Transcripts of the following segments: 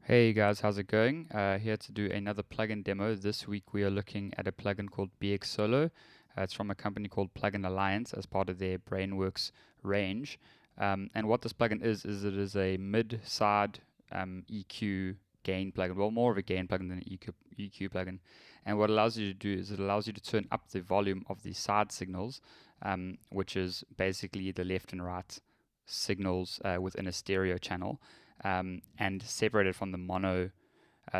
Hey guys, how's it going? Here to do another plugin demo. This week we are looking at a plugin called BX Solo. It's from a company called Plugin Alliance as part of their Brainworks range. And what this plugin is it is a mid-side EQ gain plugin. Well, more of a gain plugin than an EQ plugin. And what it allows you to do is it allows you to turn up the volume of the side signals, which is basically the left and right signals within a stereo channel and separated from the mono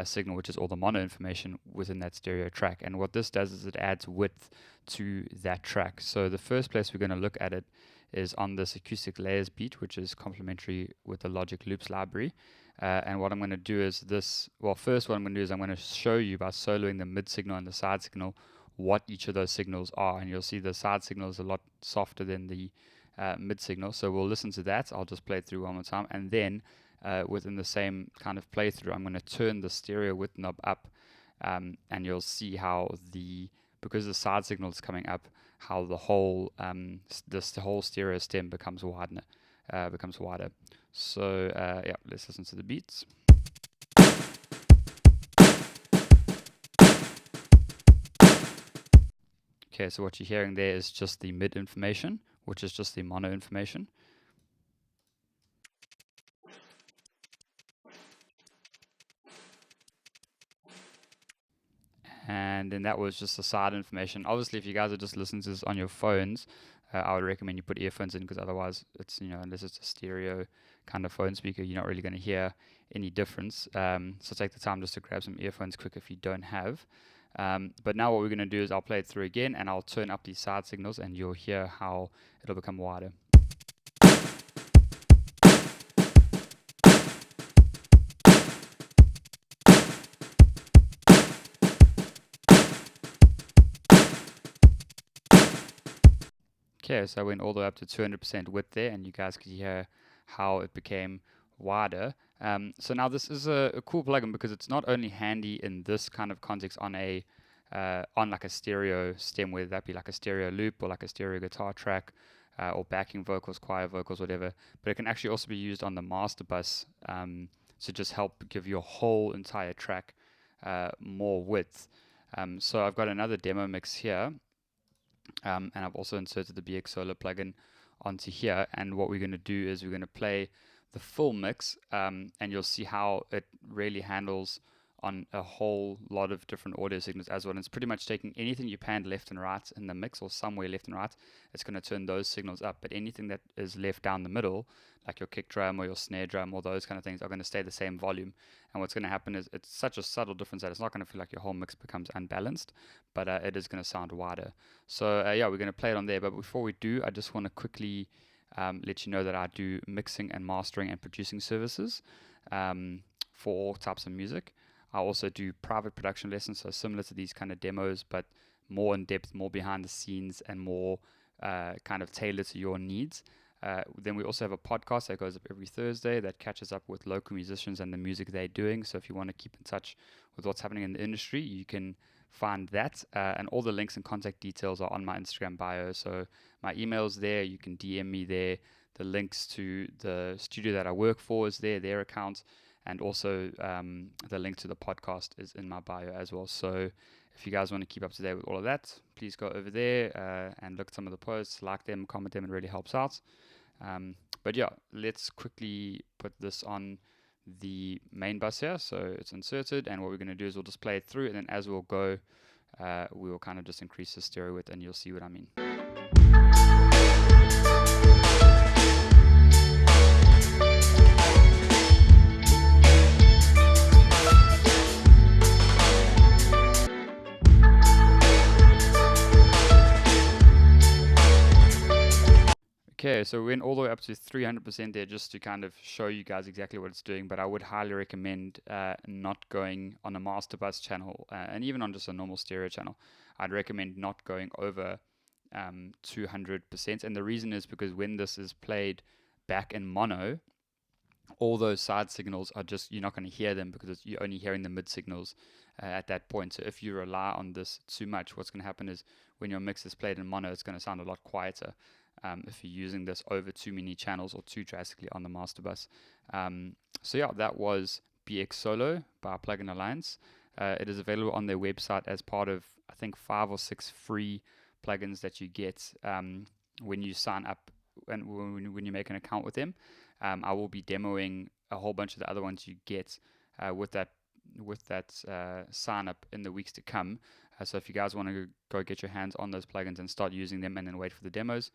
signal, which is all the mono information within that stereo track. And what this does is it adds width to that track. So the first place we're going to look at it is on this acoustic layers beat, which is complementary with the Logic Loops library. And what I'm going to do is this, well, first what I'm going to do is I'm going to show you by soloing the mid signal and the side signal what each of those signals are. And you'll see the side signal is a lot softer than the mid signal. So we'll listen to that. I'll just play it through one more time. And then within the same kind of playthrough, I'm going to turn the stereo width knob up, and you'll see how because the side signal is coming up, how the whole the whole stereo stem becomes wider. So yeah, let's listen to the beats. Okay, so what you're hearing there is just the mid information, which is just the mono information. And then that was just the side information. Obviously, if you guys are just listening to this on your phones, I would recommend you put earphones in, because otherwise it's, unless it's a stereo kind of phone speaker, you're not really going to hear any difference. So take the time just to grab some earphones quick if you don't have. But now what we're going to do is I'll play it through again, and I'll turn up these side signals, and you'll hear how it'll become wider. Okay, so I went all the way up to 200% width there, and you guys could hear how it became wider. So now this is a cool plugin because it's not only handy in this kind of context on like a stereo stem, whether that be like a stereo loop or like a stereo guitar track, or backing vocals, choir vocals, whatever. But it can actually also be used on the master bus to just help give your whole entire track more width. So I've got another demo mix here. And I've also inserted the BX Solo plugin onto here. And what we're going to do is we're going to play the full mix, and you'll see how it really handles on a whole lot of different audio signals as well. And it's pretty much taking anything you panned left and right in the mix, or somewhere left and right, it's going to turn those signals up. But anything that is left down the middle, like your kick drum or your snare drum or those kind of things, are going to stay the same volume. And what's going to happen is it's such a subtle difference that it's not going to feel like your whole mix becomes unbalanced, but it is going to sound wider. So yeah, we're going to play it on there. But before we do, I just want to quickly let you know that I do mixing and mastering and producing services for all types of music. I also do private production lessons, so similar to these kind of demos, but more in depth, more behind the scenes, and more kind of tailored to your needs. Then we also have a podcast that goes up every Thursday that catches up with local musicians and the music they're doing. So if you want to keep in touch with what's happening in the industry, you can find that. And all the links and contact details are on my Instagram bio. So my email's there. You can DM me there. The links to the studio that I work for is there, their account. And also the link to the podcast is in my bio as well. So if you guys want to keep up to date with all of that, please go over there and look at some of the posts, like them, comment them. It really helps out. But yeah, let's quickly put this on the main bus here. So it's inserted, and what we're going to do is we'll just play it through, and then as we'll go, we will kind of just increase the stereo width, and you'll see what I mean. Okay, so we went all the way up to 300% there just to kind of show you guys exactly what it's doing, but I would highly recommend not going on a master bus channel, and even on just a normal stereo channel. I'd recommend not going over 200%, and the reason is because when this is played back in mono, all those side signals are just, you're not going to hear them because you're only hearing the mid signals at that point. So if you rely on this too much, what's going to happen is when your mix is played in mono, it's going to sound a lot quieter if you're using this over too many channels or too drastically on the master bus. So yeah, that was BX Solo by Plugin Alliance. It is available on their website as part of, I think, 5 or 6 free plugins that you get when you sign up and when you make an account with them. I will be demoing a whole bunch of the other ones you get with that sign up in the weeks to come. So if you guys want to go get your hands on those plugins and start using them and then wait for the demos,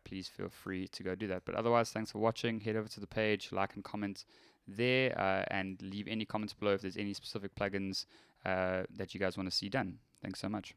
please feel free to go do that. But otherwise, thanks for watching. Head over to the page, like and comment there, and leave any comments below if there's any specific plugins that you guys want to see done. Thanks so much.